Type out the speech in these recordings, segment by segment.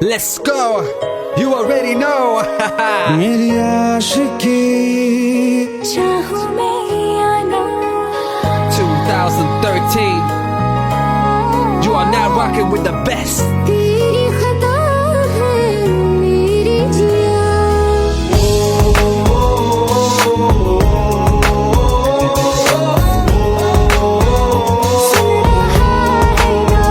Let's go. You already know. मेरी आशिकी चाहूं मैं या ना 2013. You are now rocking with the best. तेरी खता है मेरी जिया सुन रहा है ना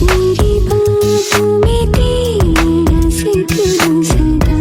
मेरी बाहों में तेरा जिक्र सदा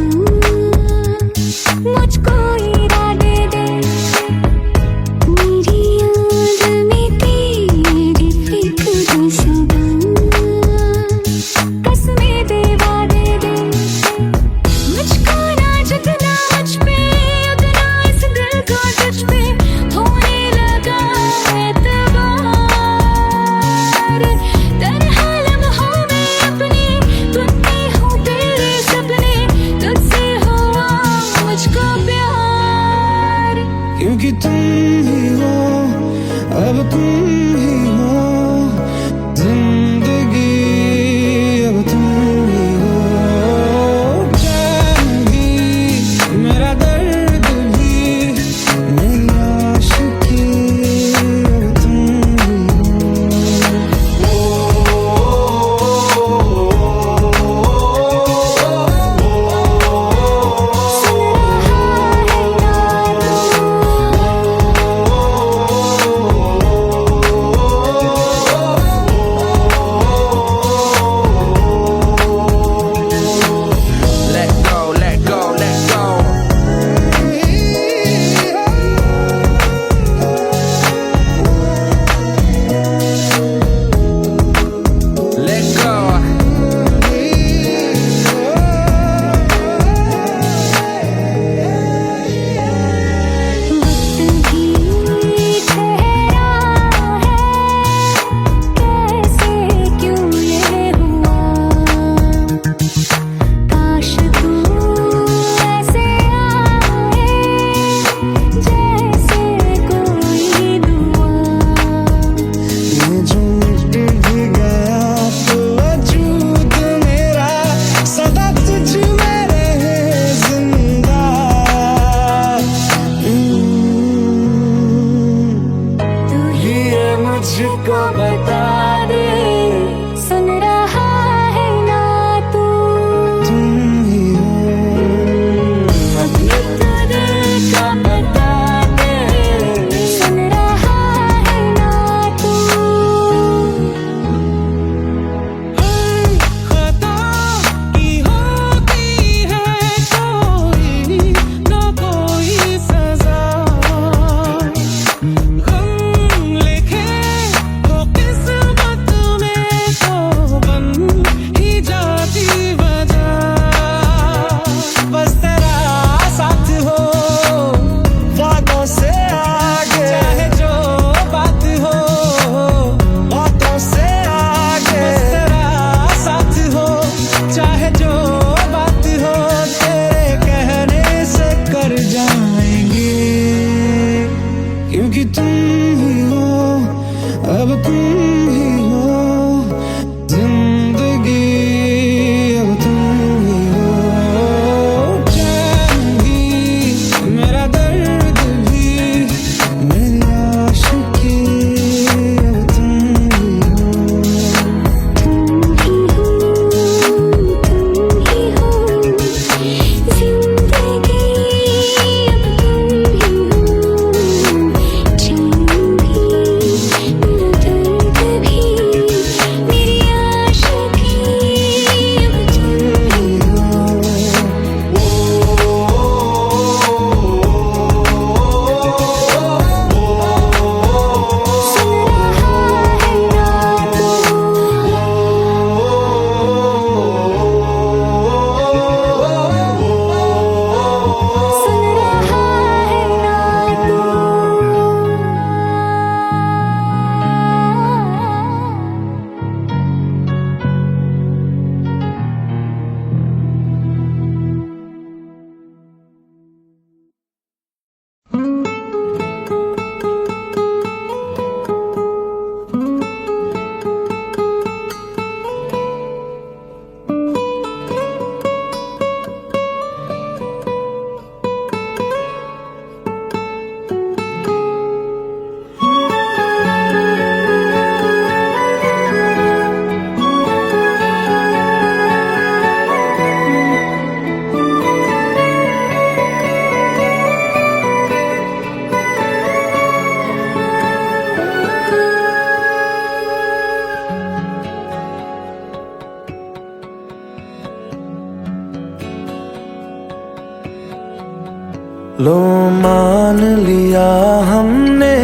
लो मान लिया हमने,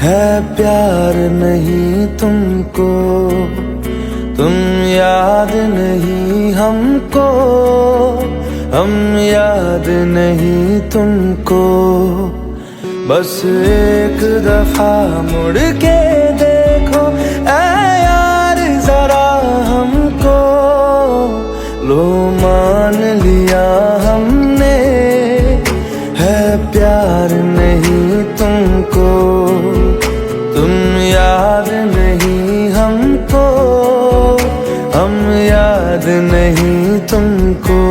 है प्यार नहीं तुमको, तुम याद नहीं हमको, हम याद नहीं तुमको। बस एक दफा मुड़ के देखो ऐ यार जरा हमको, लो मान लिया हमने, है प्यार नहीं तुमको, तुम याद नहीं हमको, हम याद नहीं तुमको।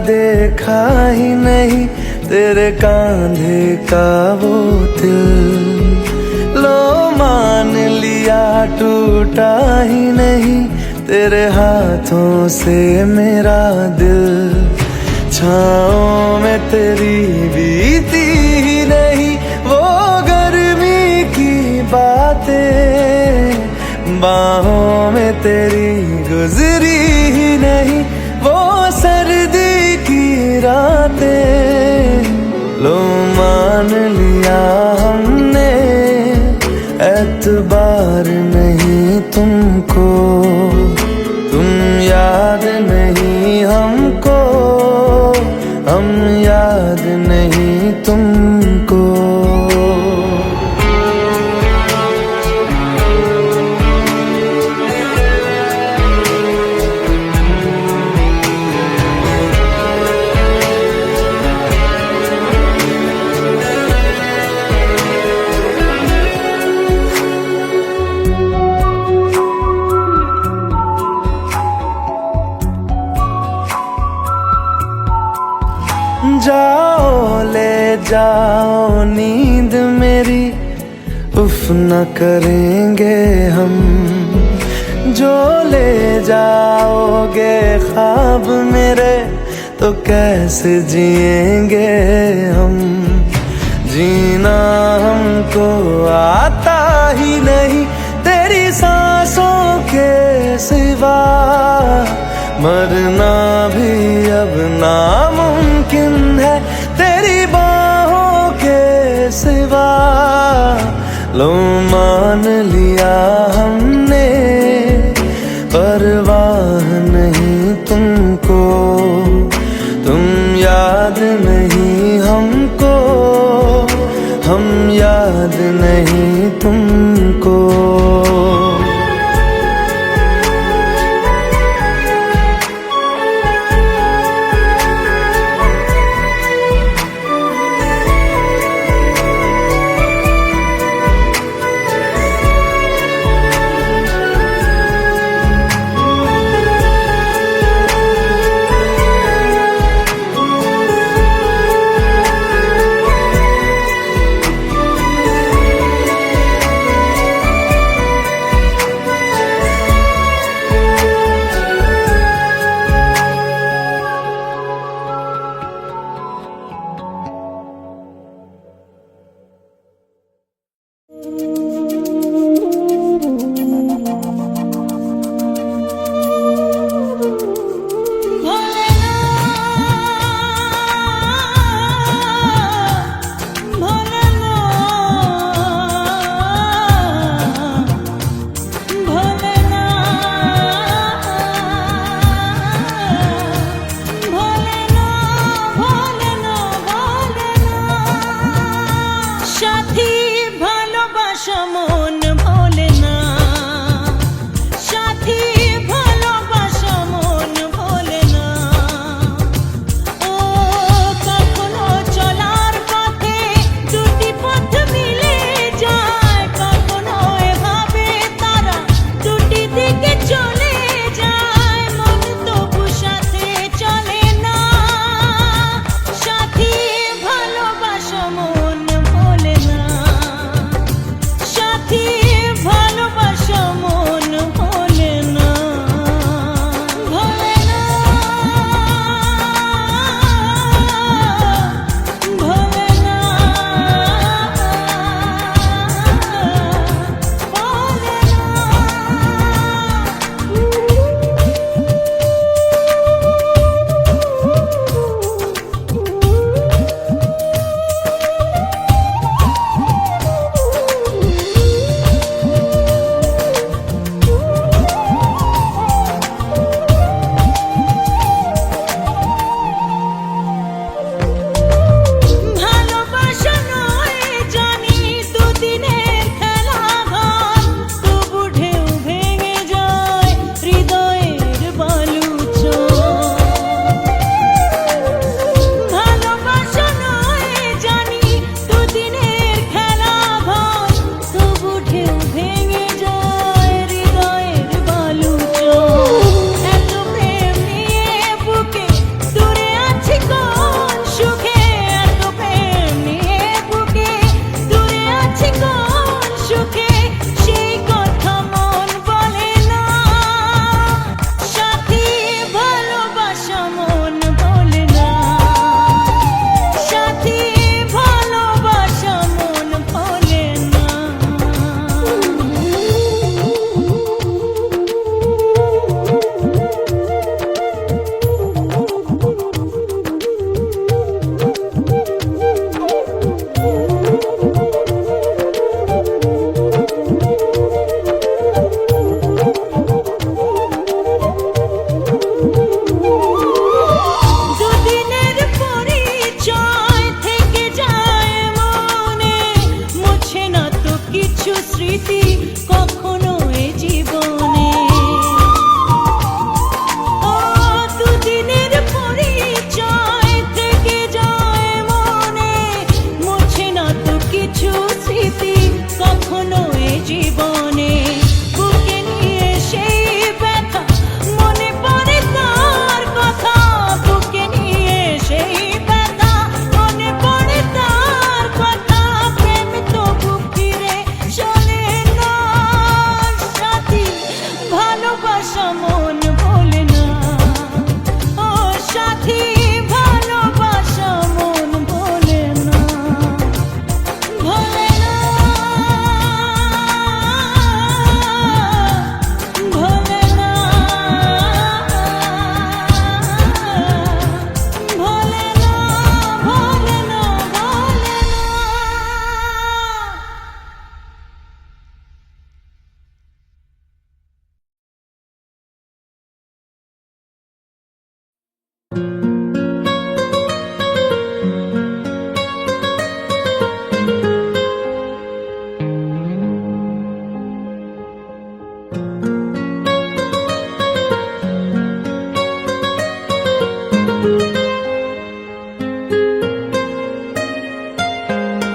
देखा ही नहीं तेरे कांधे का वो दिल, लो मान लिया टूटा ही नहीं तेरे हाथों से मेरा दिल। छाँव में तेरी बीती ही नहीं वो गर्मी की बातें, बाहों में तेरी गुजरी ही नहीं वो सर्दी की रातें। लो मान लिया हमने, एतबार नहीं तुमको, तुम याद नहीं हमको, हम याद नहीं तुमको। जाओ ले जाओ नींद मेरी, उफ न करेंगे हम, जो ले जाओगे ख्वाब मेरे तो कैसे जिएंगे हम। जीना हमको आता ही नहीं तेरी सांसों के सिवा, मरना भी अब नामुमकिन है तेरी बाहों के सिवा। लो मान लिया हमने, परवाह नहीं तुमको, तुम याद नहीं हमको, हम याद नहीं तुमको। পথ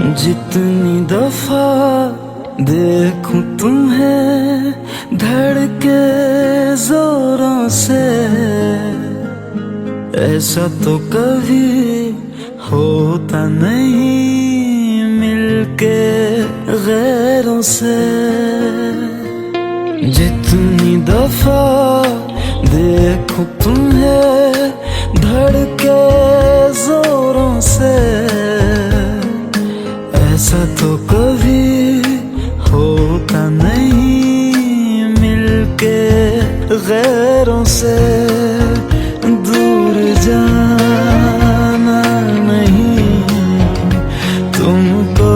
जितनी दफा देखूं तुम्हें धड़के जोरों से, ऐसा तो कभी होता नहीं मिलके गैरों से। जितनी दफा देखूं तुम्हें धड़के जोरों से, ऐसा तो कभी होता नहीं मिलके गैरों से। दूर जाना नहीं तुमको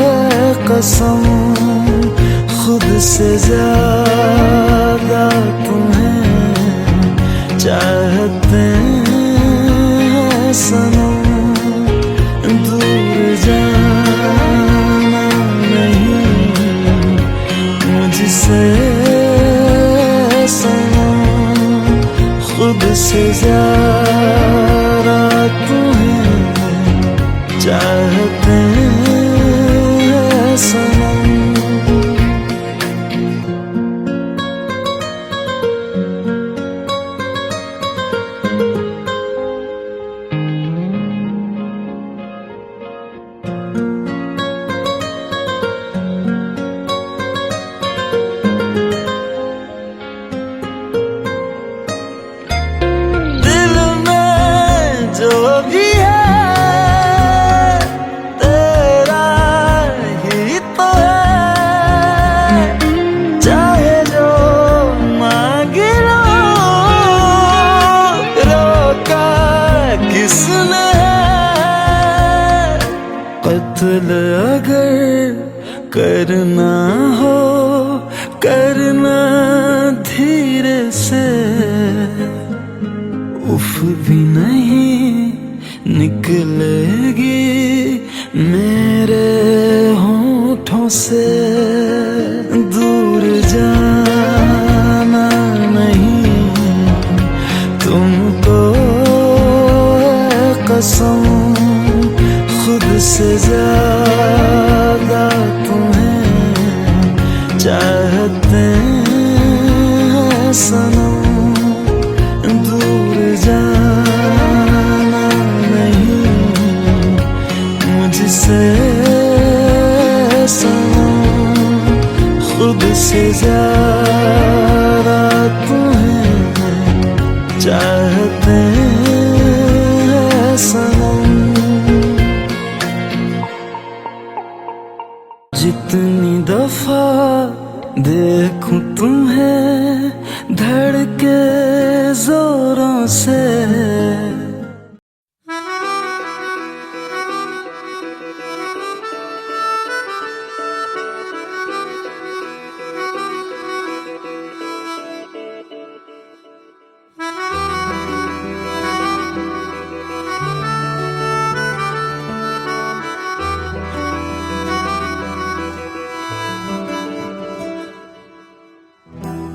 है कसम, खुद से ज्यादा तुम्हें चाहते हैं सनम। दूर जाना नहीं मुझसे सनम, खुद से ज्यादा तुम्हें चाहते हैं सनम। कत्ल अगर करना हो करना धीरे से, उफ भी नहीं निकलेगी मेरे होठों से। दूर जाना नहीं तुमको है कसम, खुद से ज्यादा तुम्हें चाहते हैं सनम। दूर जाना नहीं मुझसे सनम, खुद से ज्यादा तुम्हें चाहते हैं सनम। जितनी दफा देखूं तुम्हें धड़के जोरों से,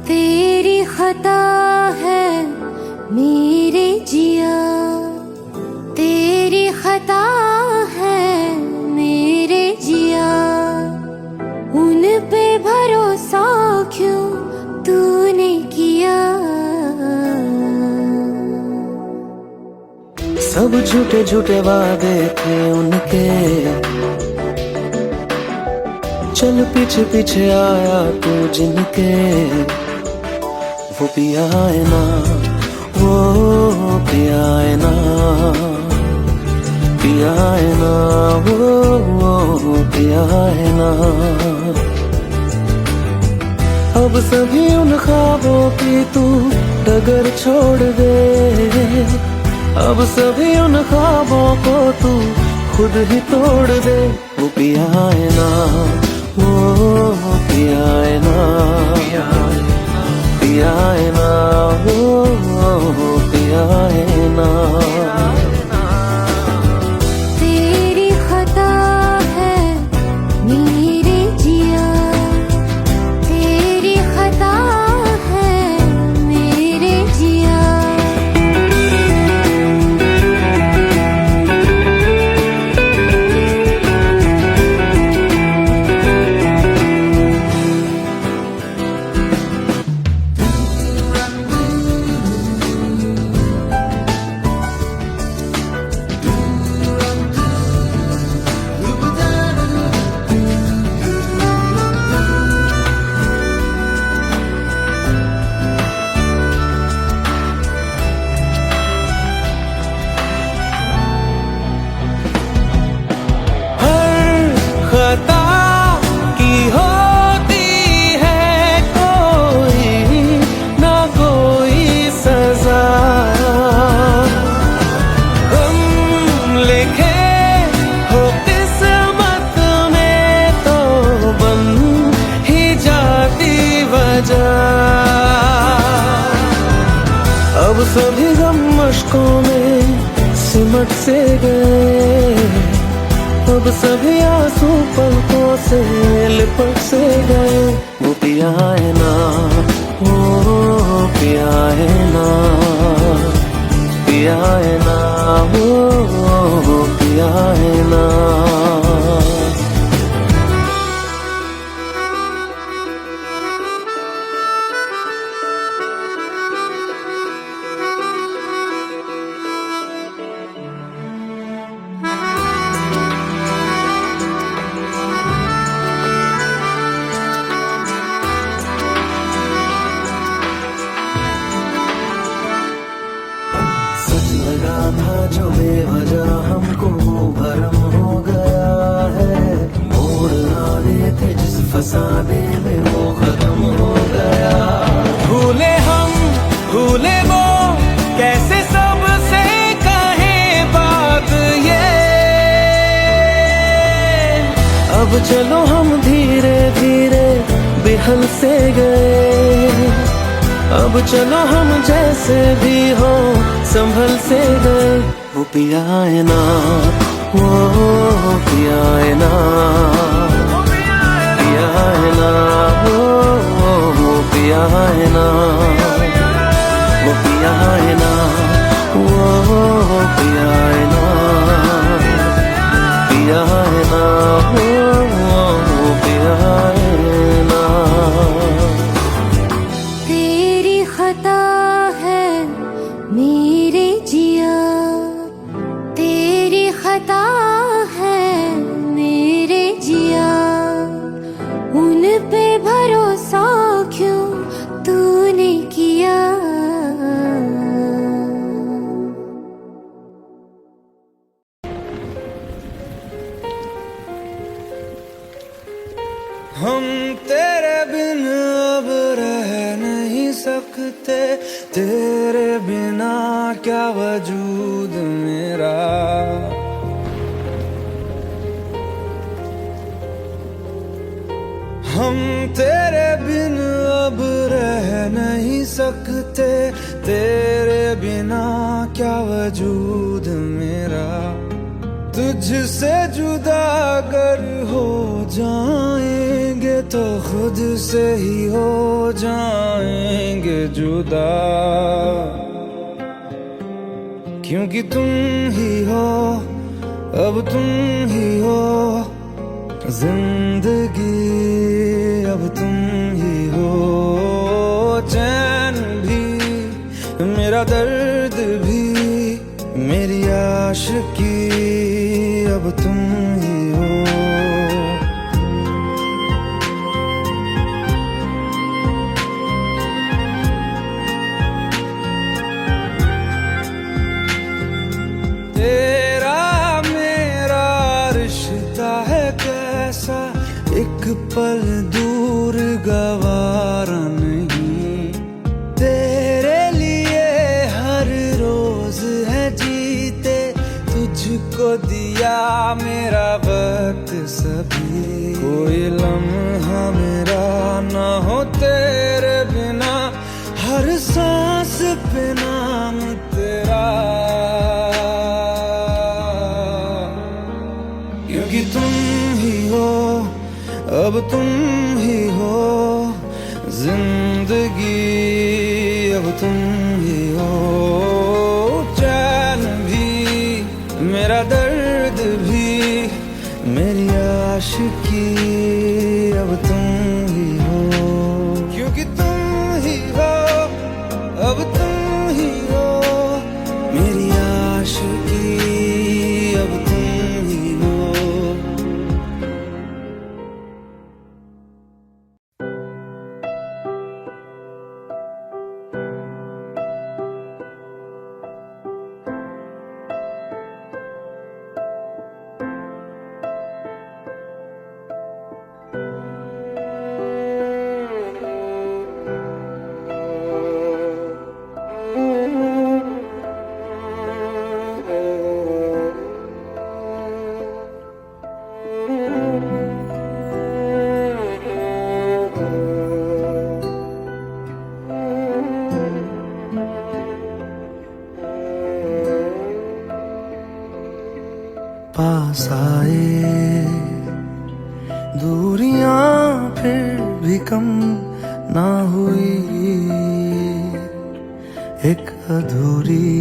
तेरी खता है मेरे जिया, तेरी खता है मेरे जिया, उन पे भरोसा क्यों तूने किया। सब झूठे झूठे वादे थे उनके, चल पीछे पीछे आया तू जिनके। वो पिया है ना, वो पिया है ना, पिया है ना, वो पिया है ना। अब सभी उन ख्वाबों की तू डगर छोड़ दे, अब सभी उन ख्वाबों को तू खुद ही तोड़ दे। वो पिया है ना, वो पिया है ना, पिया है ना, वो पिया है ना। तेरी खता है मेरे जिया, तेरी खता है मेरे जिया। सभी गम मशकों में सिमट से गए, अब सभी आंसू पलकों से लिपट से गए। वो पिया है ना, वो पिया है ना, पिया है ना, वो पिया है ना। लगा था जो बेवजह हमको वो भरम हो गया है, मोड़ आने थे जिस फसाने में वो खत्म हो गया। भूले हम भूले वो, कैसे सबसे कहें बात ये। अब चलो हम धीरे धीरे बेहल से गए, अब चलो हम जैसे भी हो संभल से गए। वो पिया है ना, वो पिया है ना, पिया है ना, वो पिया है ना, वो पिया है ना, वो पिया है ना, पिया है ना, वो पिया है ना। खता है मेरे जिया, तेरी खता है मेरे जिया। उन पे भरोसा क्यों तूने किया। हम तेरे बिन अब रह नहीं सकते, तेरे बिना क्या वजूद मेरा। हम तेरे बिन अब रह नहीं सकते, तेरे बिना क्या वजूद मेरा। तुझसे जुदा अगर हो जाएंगे तो खुद से ही हो जाएंगे जुदा। क्योंकि तुम ही हो, अब तुम ही हो जिंदगी, अब तुम ही हो चैन भी, मेरा दर्द भी, मेरी आशिकी, अब तुम ही हो। तेरा मेरा रिश्ता है कैसा, एक पल दूर गवारा नहीं। तेरे लिए हर रोज है जीते, तुझको दिया मेरा वक्त सभी। कोई लम्हा मेरा ना हो तेरे बिना, हर सांस पे नाम तेरा। क्योंकि तुम ही हो, अब तुम ही हो जिंदगी, अब तुम ही हो चैन भी, मेरा दर्द भी, मेरी आशिकी, अब तुम ही हो। क्योंकि तुम ही हो, अब तुम ही हो मेरी आशिकी, अब तुम ही हो। पास आए, दूरियां फिर भी कम ना हुई, एक अधूरी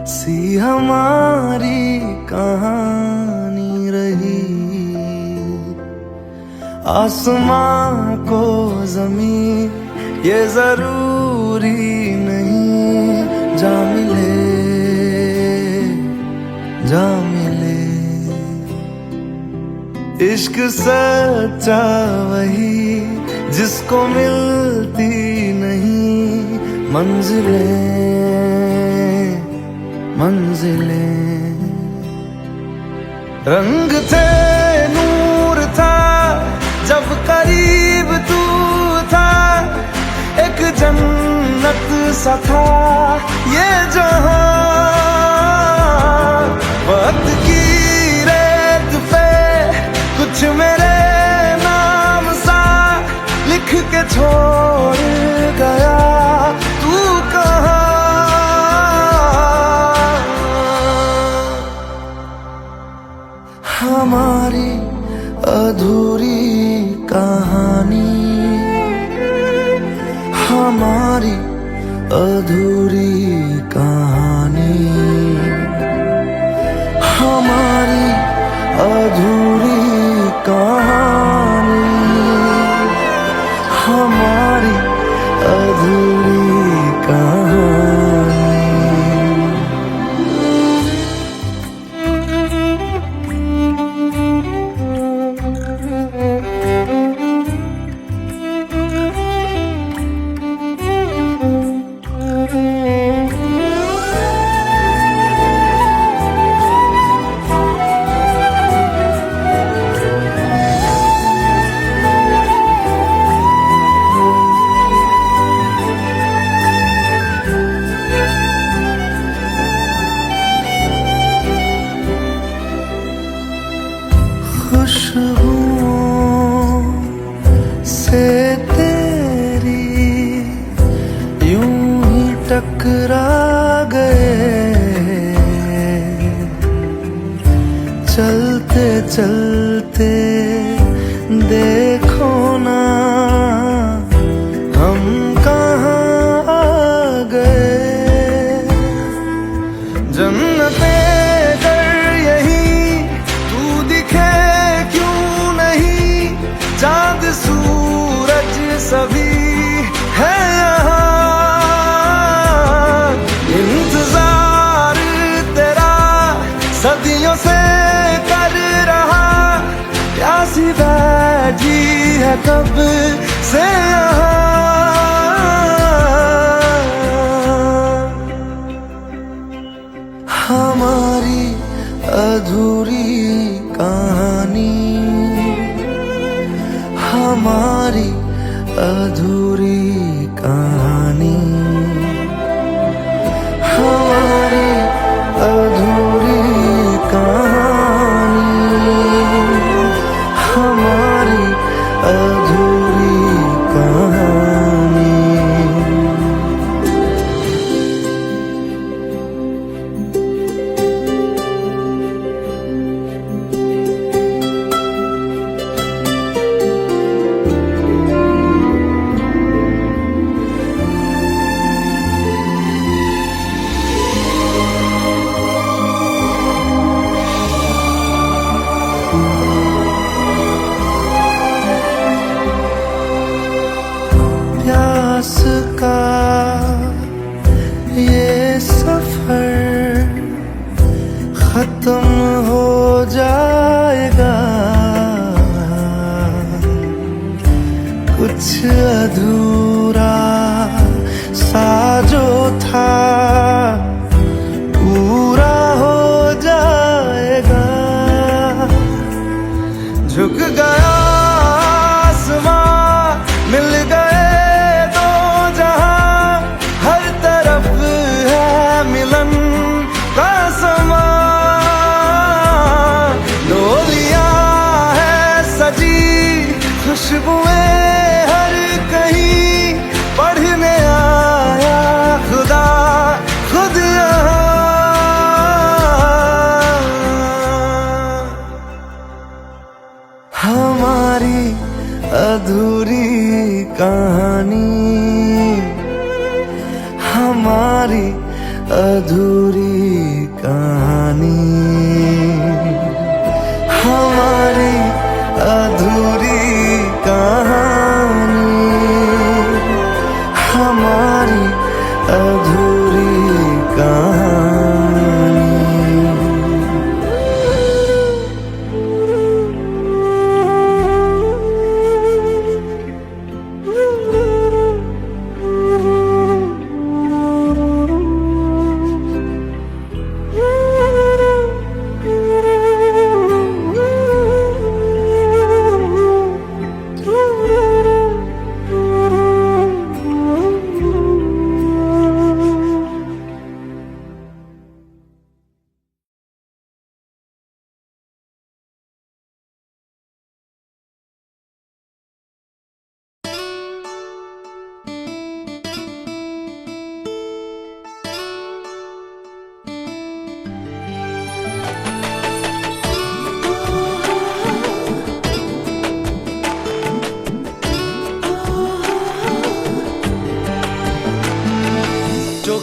सी हमारी कहानी रही। आसमां को जमीन ये जरूरी नहीं, जा मिले जा मिले। इश्क सच्चा वही जिसको मिलती नहीं मंजिलें मंजिलें। रंग थे नूर था जब करीब तू था, एक जन्नत सा था ये जहां। वक्त की रेत पे कुछ मेरे नाम सा लिख के छोड़ गया, तू कहाँ? हमारी अधूरी कहानी, हमारी अधूरी कहानी, हमारी अधूरी कहानी, हमारी अधूरी कहानी। खुशबुओं से तेरी यूं ही टकरा गए, चलते चलते देखो ना हम कहाँ आ गए। जन्नते चाँद सूरज सभी है यहाँ, इंतजार तेरा सदियों से कर रहा, प्यासी बैठी है कब से यहाँ। हमारी अधूरी कहानी, हमारी अधूरी कहानी, हमारी अधूरी कहानी, हमारी अधूरी कहानी। प्यास का ये सफर खत्म हो जाएगा, कुछ अधूरा सा जो था पूरा हो जाएगा। झुक गया आसमां, मिल गए दो जहां, हर तरफ है मिलन का समा। डोलियां है सजी, खुशबुएं हर कहीं,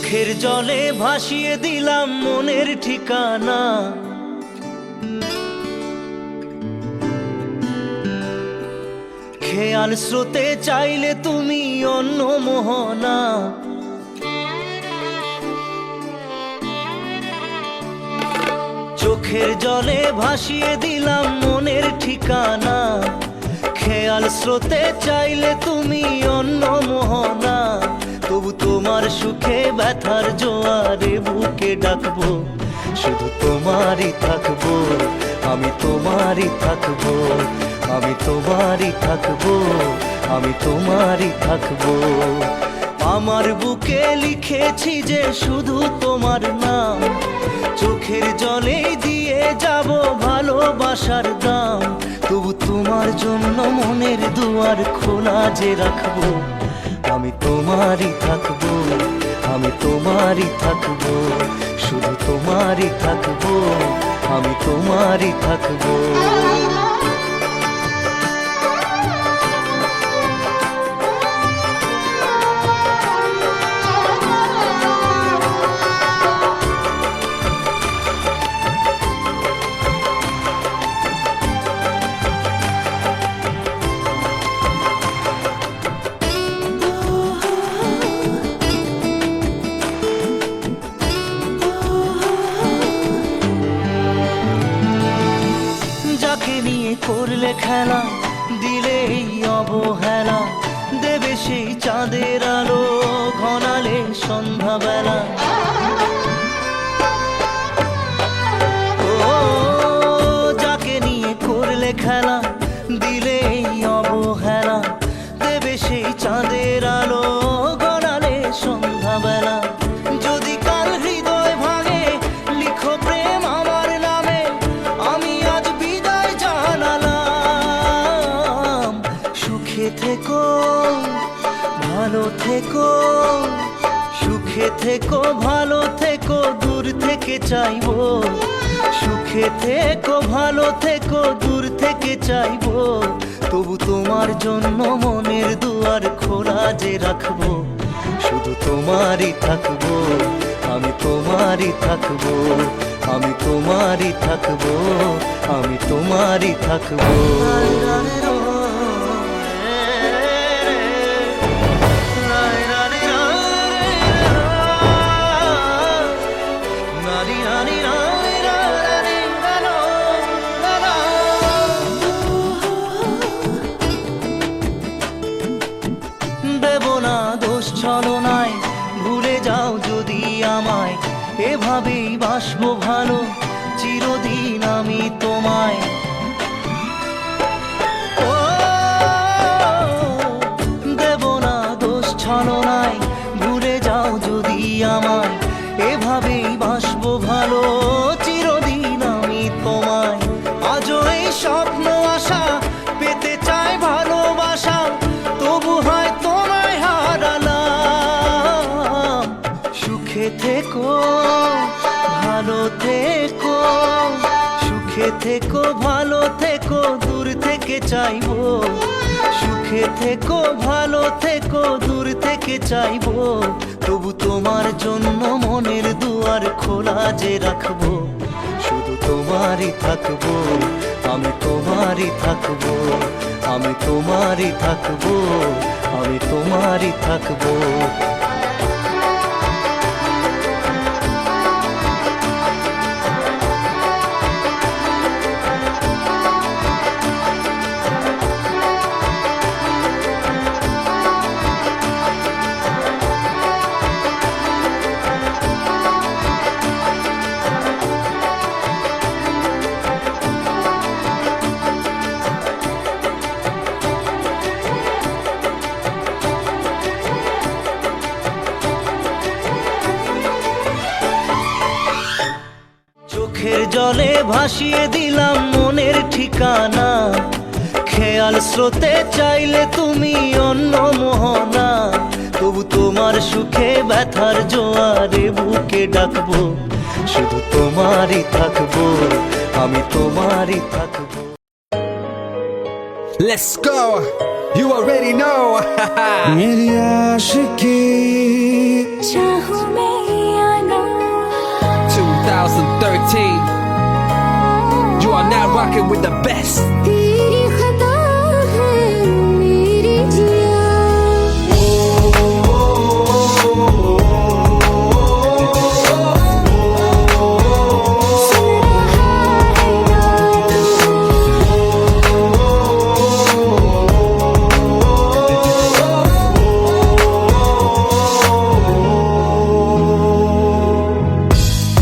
চোখের জলে ভাসিয়ে দিলাম মনের ঠিকানা। খেয়াল স্রোতে চাইলে তুমি অন্য মোহনা। চোখের জলে ভাসিয়ে দিলাম মনের ঠিকানা। খেয়াল স্রোতে চাইলে তুমি অন্য মোহনা। তবু তোমার সুখে ব্যথার জোয়ারে বুকে ডাকবো, শুধু তোমারই থাকবো, আমি তোমারই থাকবো, আমি তোমারই থাকবো, আমি তোমারই থাকবো। আমার বুকে লিখেছি যে শুধু তোমার নাম, চোখের জলে দিয়ে যাব ভালোবাসার দাম। তবু তোমার জন্য মনের দুয়ার খোলা যে রাখবো, আমি তোমারই থাকবো, আমি তোমারই থাকবো, শুধু তোমারই থাকবো, আমি তোমারই থাকবো। যাকে নিয়ে করলে খেলা, দিলে এই অবহেলা, দেবে সেই চাঁদের আলো ঘনালে সন্ধ্যাবেলা। ও যাকে নিয়ে করলে খেলা, দিলে এই অবহেলা, দেবে সেই চাঁদের আলো ঘনালে সন্ধ্যাবেলা। যদি কাল হৃদয় ভাঙে লিখো প্রেম আমার নামে, আমি আজ বিদায় জানালাম। সুখে থেকো, ভালো থেকো, সুখে থেকো, ভালো থেকো, দূর থেকে চাইবো। সুখে থেকো, ভালো থেকো, দূর থেকে চাইবো। তবু তোমার জন্য মনের দুয়ার খোলা যে রাখবো, শুধু তোমারই থাকবো, আমি তোমারই থাকবো, আমি তোমারই থাকবো, আমি তোমারই থাকবো। দেব না দোষ ছলনায়, ভুলে যাও যদি আমায়, এভাবেই বাসবো ভালো চিরদিন আমি তোমায়। ও দেব না দোষ ছলনায়, ভুলে যাও যদি আমায়, এভাবেই বাসবো ভালো চিরদিন আমি তোমায়। আজও এই স্বপ্ন আশা পেতে চাই ভালোবাসা, তবু হয় তোমায় হারালাম। সুখে থেকো, ভালো থেকো, সুখে থেকো, ভালো থেকো, দূর থেকে চাইবো। সুখে থেকো, ভালো থেকো, দূর থেকে চাইবো। তবু তোমার জন্য মনের দুয়ার খোলা যে রাখবো, শুধু তোমারই থাকবো, আমি তোমারই থাকবো, আমি তোমারই থাকবো, আমি তোমারই থাকবো। চোখের জলে ভাসিয়ে দিলাম মনের ঠিকানা। খেয়াল স্রোতে চাইলে তুমি অন্য মোহনা। তবু তোমার সুখে ব্যথার জোয়ারে বুকে ডাকবো, শুধু তোমারই থাকবো, আমি তোমারই থাকবো। Let's go. You already know. मेरी आशिकी चाहूं मैं या ना 2013. You are now rocking with the best. तेरी खता है मेरी जिया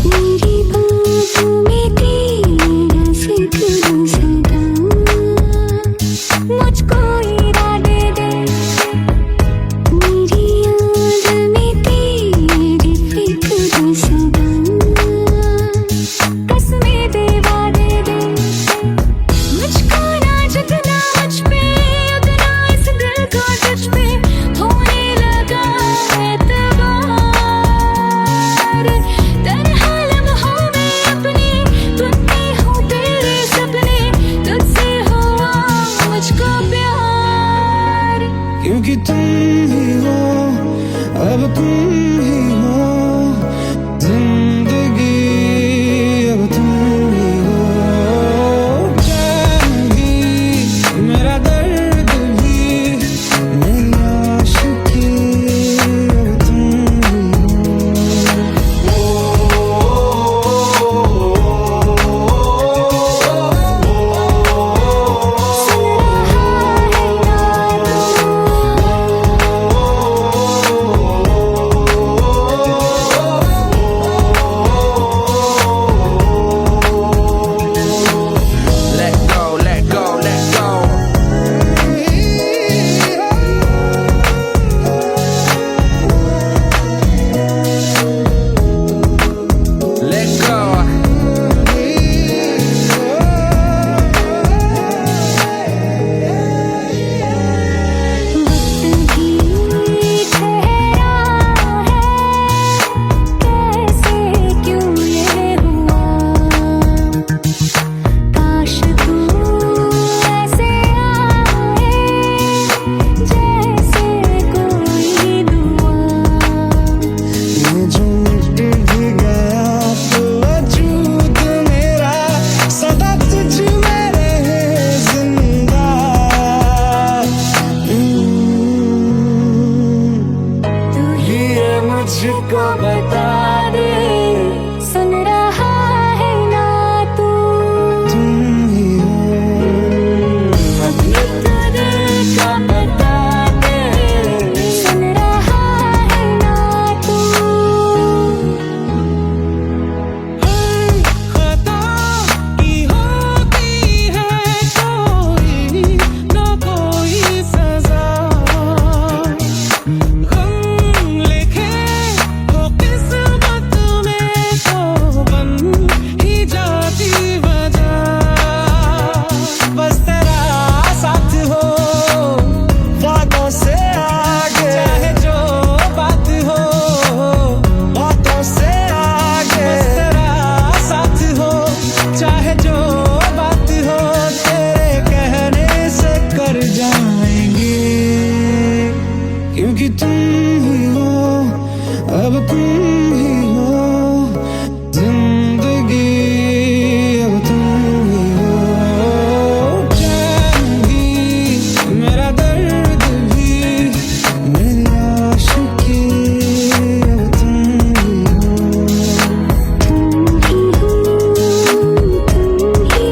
मेरी बाहों में तेरा सिकरूं सदा मुझको इरादे दे मेरी याद में तेरी फिक्र सदा कसमें दे वादे दे मुझको ना जगना मुझ पे उगना इस दिल को तुझ पे होने लगा एतबार तन्हा लम्हों में अपने बुनती हूँ तेरे सपने तुझसे हुआ मुझको प्यार क्योंकि तुम ही हो, अब तुम ही हो जिंदगी, अब तुम ही हो चैन भी, मेरा दर्द भी, मेरी आशिकी, अब तुम ही हो। Let go, let go, let go. Let go. वक्त भी ठहरा है कैसे क्यों ये हुआ काश तू ऐसे आए जैसे कोई दुआ ये जो मिट भी गया तो वजूद मेरा सदा तुझ में रहे जिंदा। तू ही ये मुझको बता दे सुन रहा है ना तू तुम ही हो, अपने तुझे का बता दे सुन रहा है ना तू खता की होती है कोई ना कोई सजा गम लिखे हो किस्मत में तो बन ही जाती वजह बस तेरा साथ हो बातों से आगे, चाहे जो बात हो बातों से आगे, बस तेरा साथ हो चाहे जो बात हो तेरे कहने से कर जाएंगे क्योंकि तुम ही हो, अब तुम ही हो जिंदगी, अब तुम ही हो चैन भी, मेरा दर्द भी, मेरी आशिकी, अब तुम ही हो। तुम ही हो तुम ही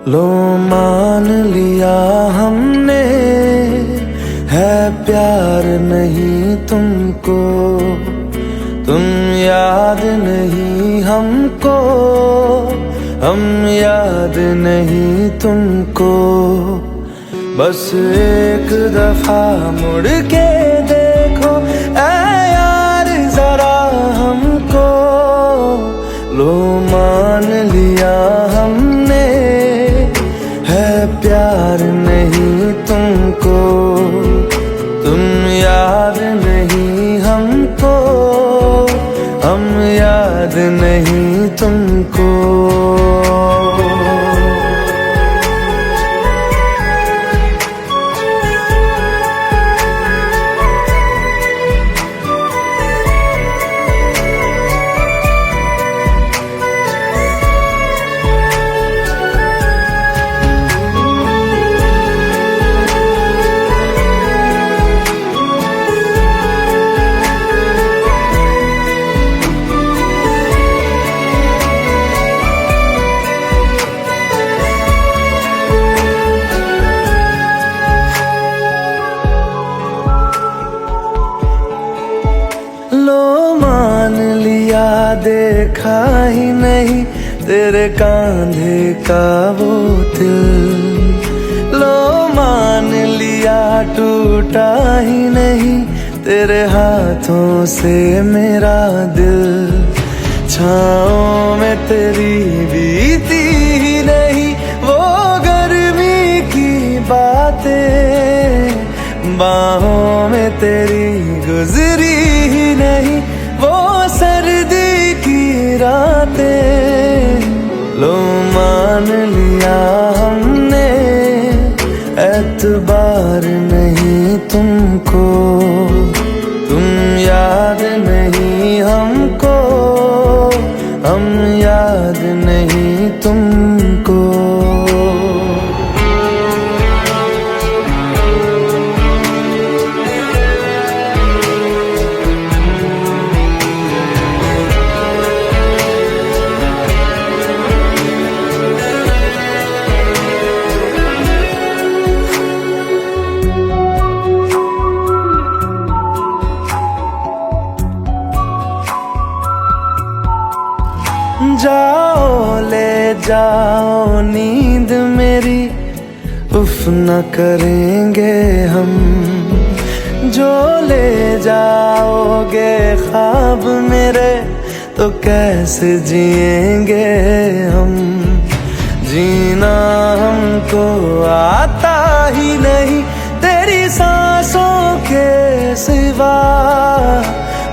लो मान लिया हमने, है प्यार नहीं तुमको, तुम याद नहीं हमको, हम याद नहीं तुमको। बस एक दफा मुड़ के देखो ऐ यार जरा हमको, लो मान लिया हमने, है प्यार नहीं तुमको, तुम याद नहीं हमको, हम याद नहीं तुमको। लो मान लिया देखा ही नहीं तेरे कांधे का वो दिल, लो मान लिया टूटा ही नहीं तेरे हाथों से मेरा दिल। छाँव में तेरी बीती ही नहीं वो गर्मी की बातें, बाहों में तेरी गुजरी ही नहीं वो सर्दी की रातें। लो मान लिया हमने, एतबार नहीं तुमको, तुम याद नहीं हमको, हम याद नहीं तुमको। जाओ ले जाओ नींद मेरी, उफ न करेंगे हम, जो ले जाओगे ख्वाब मेरे तो कैसे जिएंगे हम। जीना हमको आता ही नहीं तेरी सांसों के सिवा,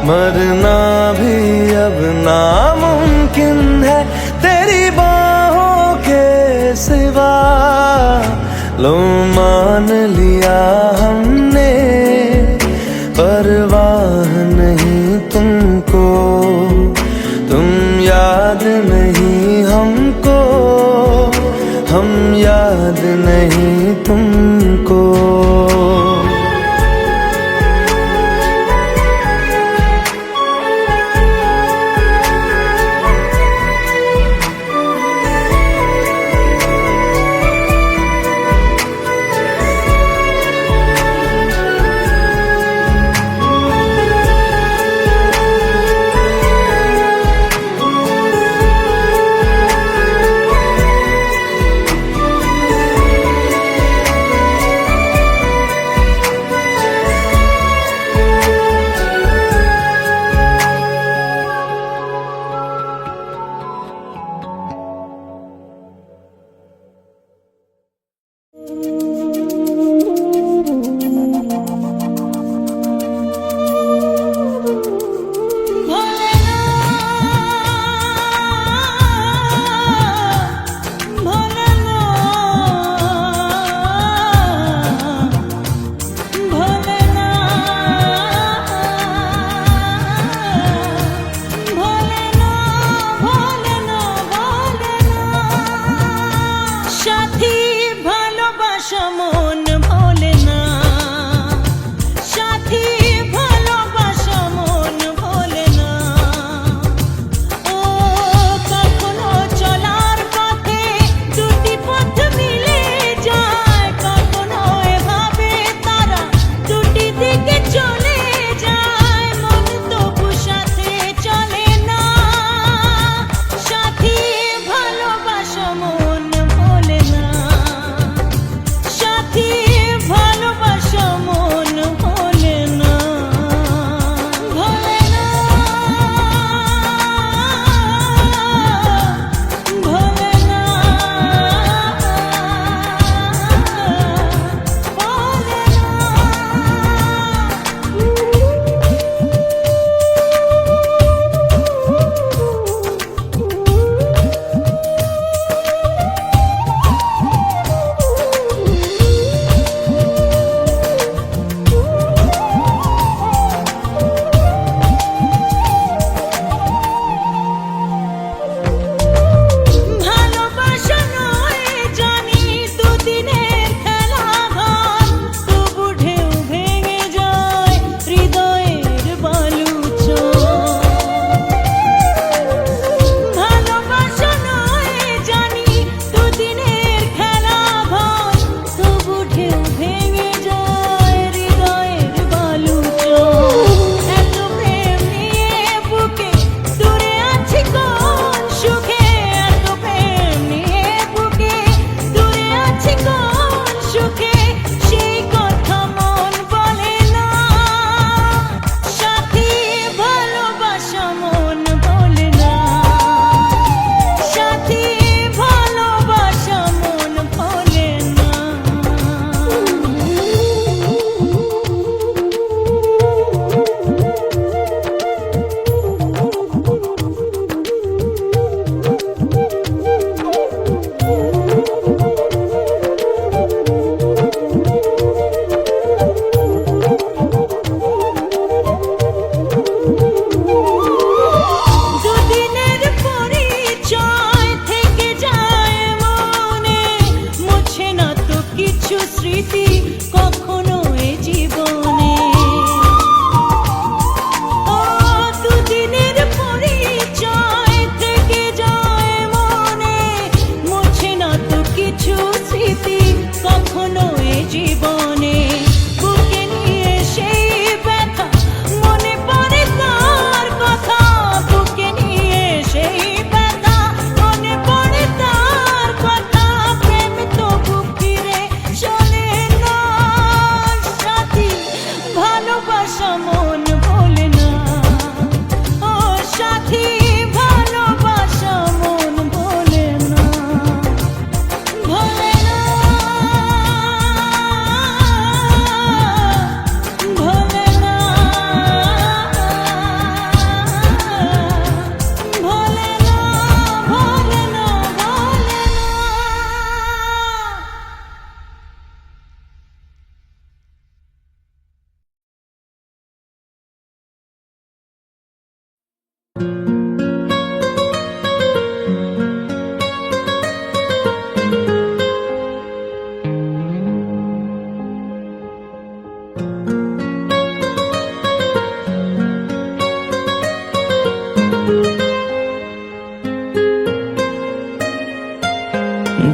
मरना भी अब नामुमकिन है तेरी बाहों के सिवा। लो मान लिया हमने, परवाह नहीं तुमको, तुम याद नहीं हमको, हम याद नहीं तुमको।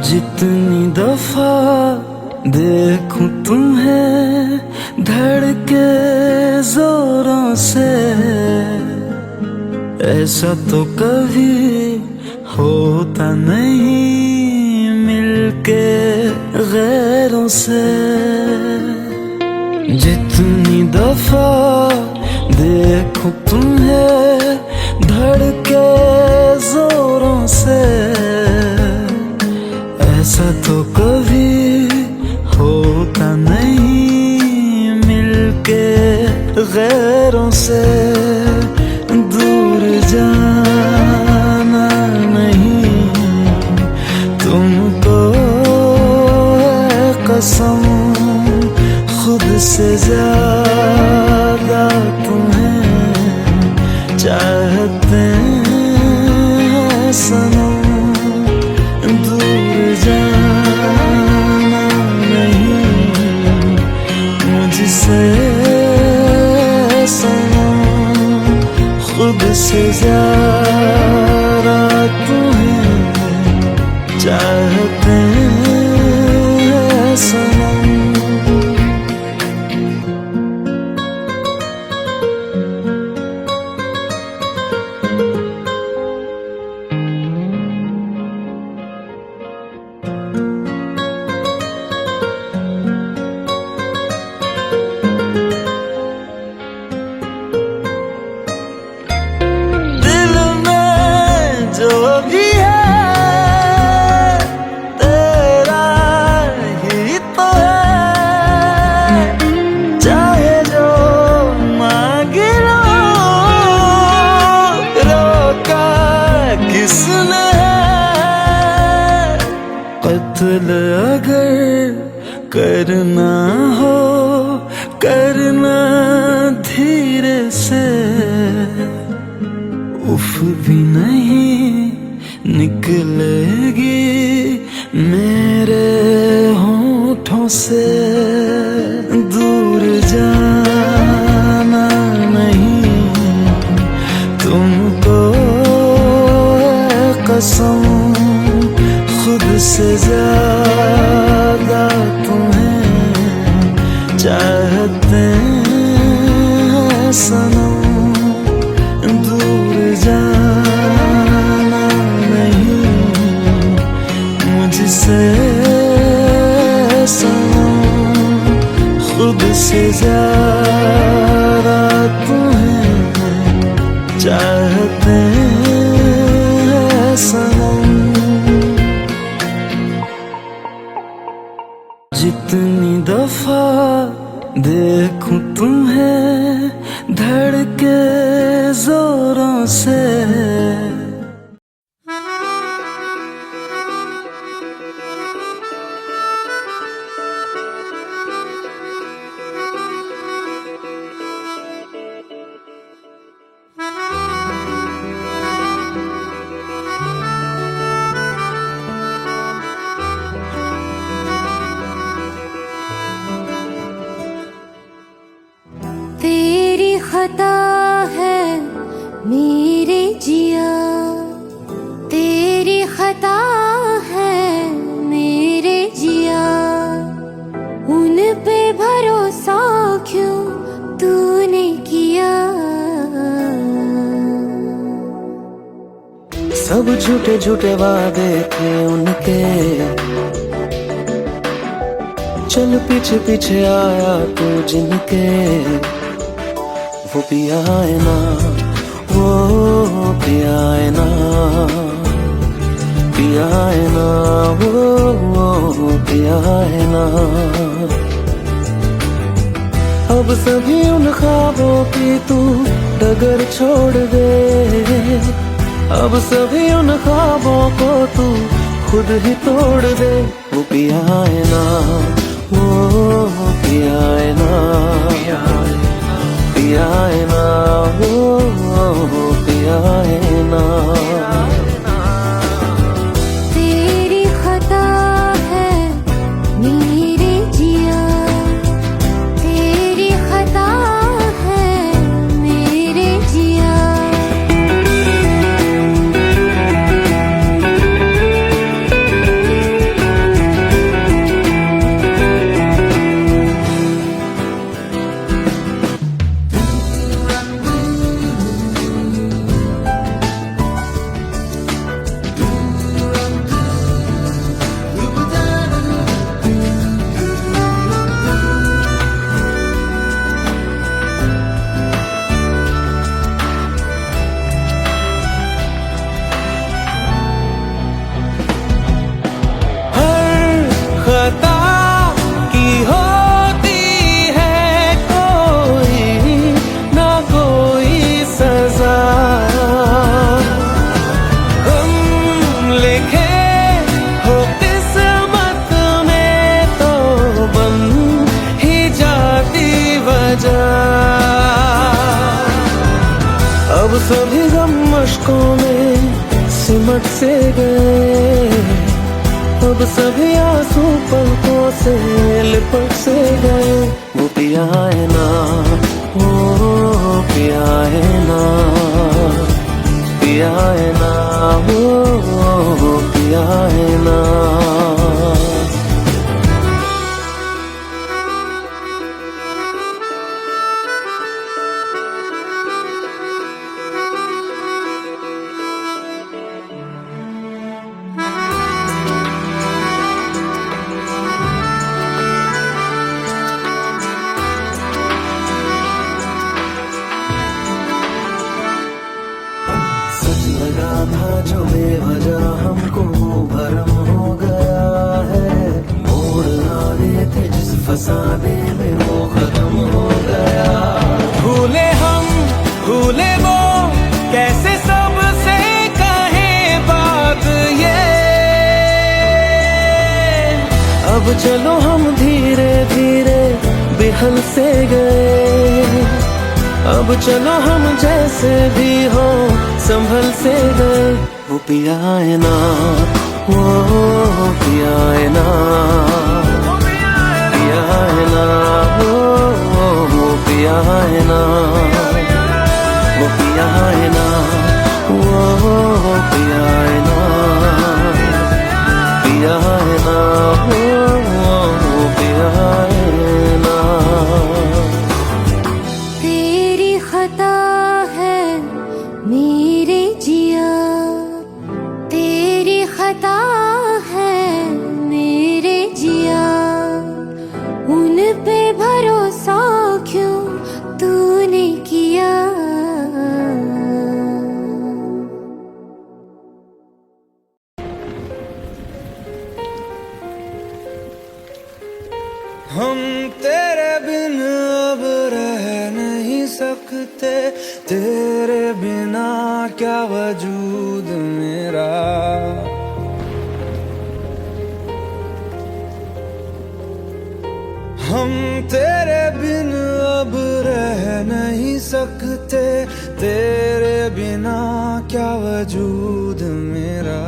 जितनी दफा देखूं तुम्हें धड़के जोरों से, ऐसा तो कभी होता नहीं मिलके गैरों से। जितनी दफा देखूं तुम्हें धड़के जोरों से, ऐसा तो कभी होता नहीं मिलके गैरों से। दूर जाना नहीं तुमको है कसम, खुद से ज्यादा तुम्हें चाहते हैं सनम। दूर जाना नहीं मुझसे सनम, खुद से ज्यादा तुम्हें चाहते हैं सनम। जो भी है तेरा ही तो है, चाहे जो मांग लो, रोका किसने है। कत्ल अगर करना हो करना धीरे से, उफ भी नहीं निकलेगी मेरे होठों से। दूर जाना नहीं तुमको है कसम, खुद से ज्यादा तुम्हें चाहते हैं सनम। दूर जाना नहीं मुझसे सनम, खुद से ज्यादा तुम्हें चाहते हैं सनम। जितनी दफा देखूं तुम्हें धड़के जोरों से, तेरी खता है मेरे जिया, तेरी खता है मेरे जिया, उन पे भरोसा क्यों तूने किया। सब झूठे झूठे वादे थे उनके, चल पीछे पीछे आया तू जिनके। वो पिया है ना, वो पिया है ना, पिया है ना, वो पिया है ना। अब सभी उन ख्वाबों की तू डगर छोड़ दे, अब सभी उन ख्वाबों को तू खुद ही तोड़ दे। वो पिया है ना, वो पिया है ना, पिया है ना, वो पिया है ना। तेरी खता है मेरे जिया, तेरी खता है मेरे जिया। अश्कों में सिमट से गए, अब सभी आंसू पलकों से लिपट से गए। वो पिया है ना, वो पिया है ना, पिया है ना, वो पिया है ना। सच लगा था जो बेवजह हमको भरम हो गया है, मोड़ आने थे जिस फसाने में वो खत्म हो गया। भूले हम भूले वो, कैसे सबसे कहे बात ये। अब चलो हम धीरे धीरे बिहल से गए, अब चलो हम जैसे भी हो संभल से गए। वो पिया है ना, वो पिया है ना, पिया है ना, वो पिया है ना, वो पिया है ना, वो पिया है ना, पिया है ना, वो पिया है ना। तेरी खता है मेरे जिया, तेरी खता है मेरे जिया, उन पे भरोसा क्यों तूने किया। हम तेरे बिन अब रह नहीं सकते, तेरे बिना क्या वजूद मेरा। हम तेरे बिन अब रह नहीं सकते, तेरे बिना क्या वजूद मेरा।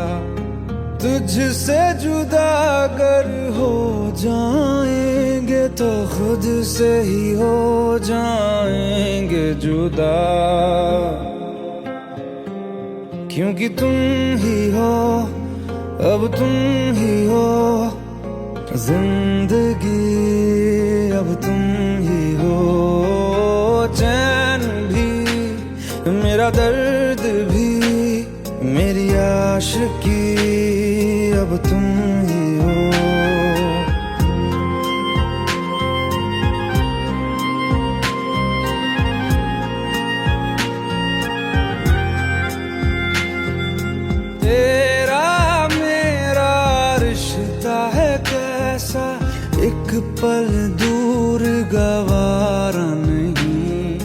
तुझसे जुदा अगर हो जाएंगे तो खुद से ही हो जाएंगे जुदा। क्योंकि तुम ही हो, अब तुम ही हो जिंदगी, अब तुम ही हो चैन भी, मेरा दर्द भी, मेरी आशिकी, अब तुम ही हो। तेरा मेरा रिश्ता है कैसा, एक पल दूर गवारा नहीं।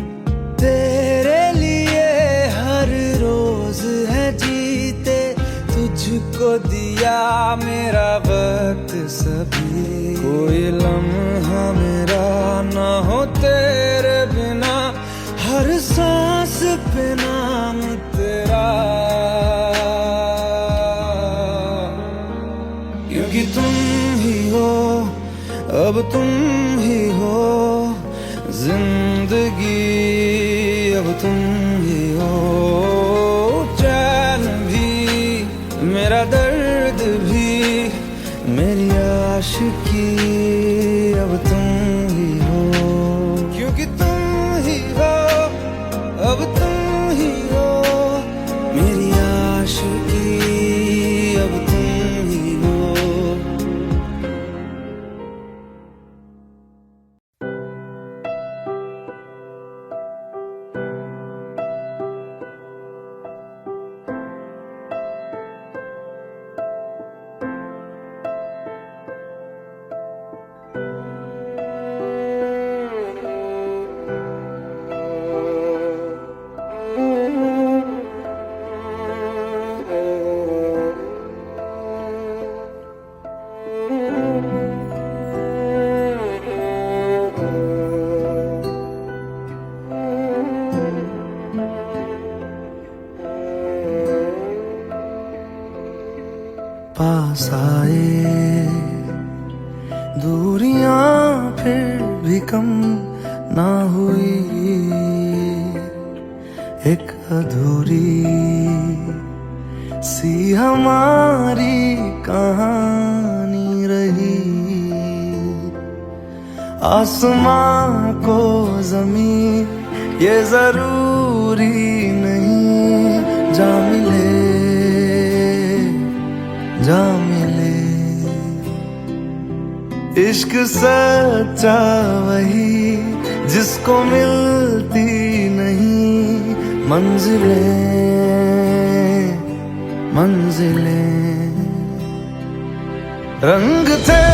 तेरे लिए हर रोज है जीते, तुझको दिया मेरा वक्त सभी। कोई लम्हा मेरा ना हो तेरे बिना, हर सांस पे नाम तेरा। क्योंकि तुम ही हो, अब तुम ही हो जिंदगी, अब तुम ही हो चैन भी, मेरा दर्द भी, मेरी आशिकी, अब तुम ही हो। क्योंकि तुम ही हो, अब तुम ही हो मेरी आशिकी, अब तुम ही हो। पास आए, दूरियां फिर भी कम ना हुई, एक अधूरी सी हमारी कहानी रही। आसमां को जमीन ये जरूरी नहीं, जा मिले जा मिले। इश्क सच्चा वही जिसको मिलती नहीं मंजिलें मंजिलें। रंग थे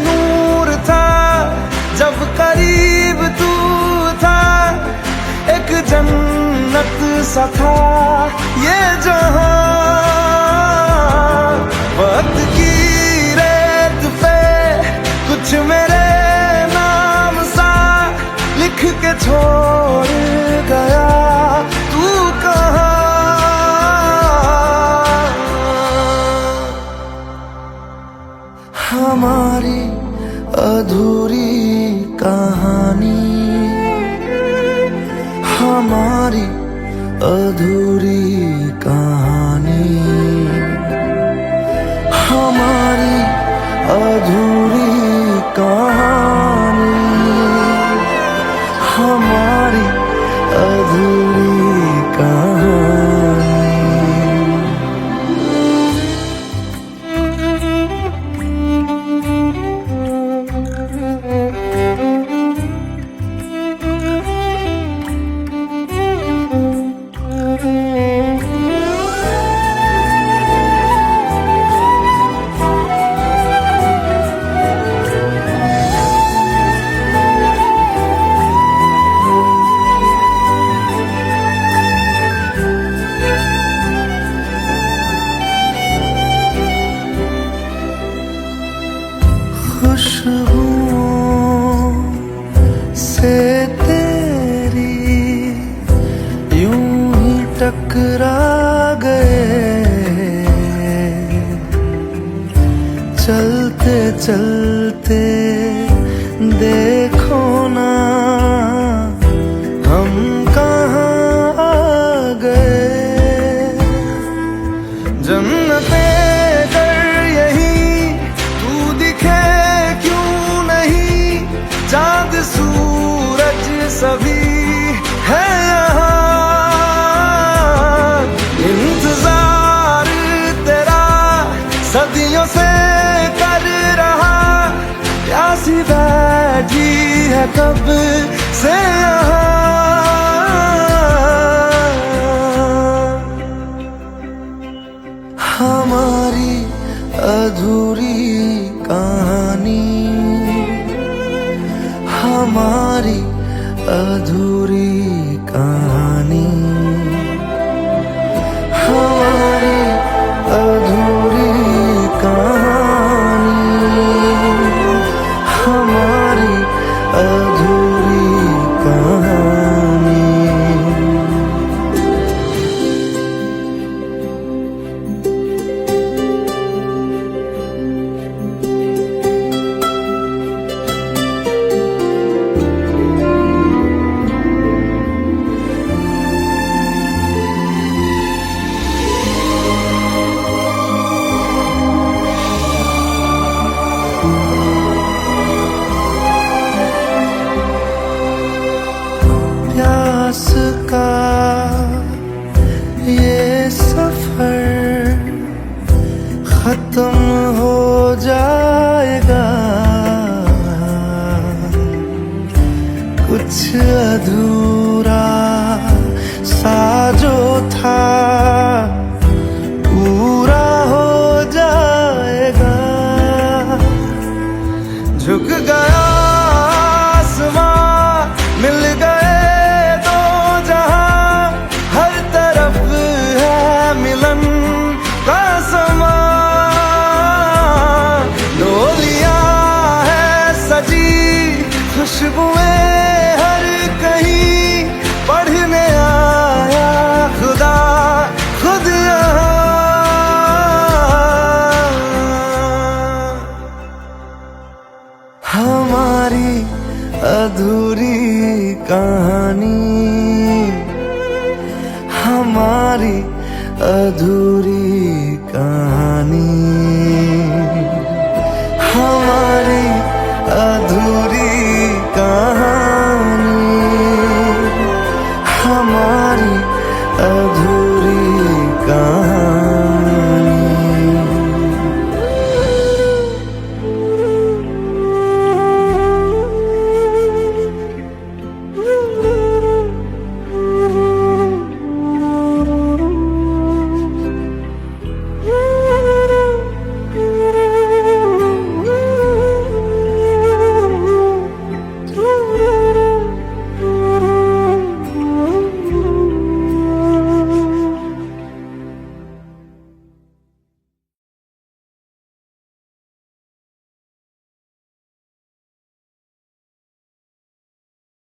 नूर था जब करीब तू था, एक जन्नत सा था ये जहां। वक्त की रेत पे कुछ मेरे नाम सा लिख के छोड़ गया, तू कहाँ? हमारी अधूरी कहानी, हमारी अधूरी कहानी, हमारी अधूरी कहानी, हमारी अधूरी कहानी। खुशबुओं से तेरी यूं ही टकरा गए, चलते चलते देखो ना हम कहाँ आ गए। जन्नते कर यही तू दिखे क्यों नहीं, चांद सूरज सभी है यहाँ। इंतजार तेरा सदियों से कर रहा, प्यासी बैठी है कब से यहाँ। हमारी अधूरी कहानी, हमारी अधूरी कहानी, हमारी अधूरी कहानी, हमारी अधूरी कहानी। प्यास का ये सफर खत्म हो जाएगा, कुछ अधूरा सा जो था पूरा हो जाएगा। झुक गया आसमां, मिल गए दो जहां, हर तरफ है मिलन का समा। डोलियां है सजी खुशबुएं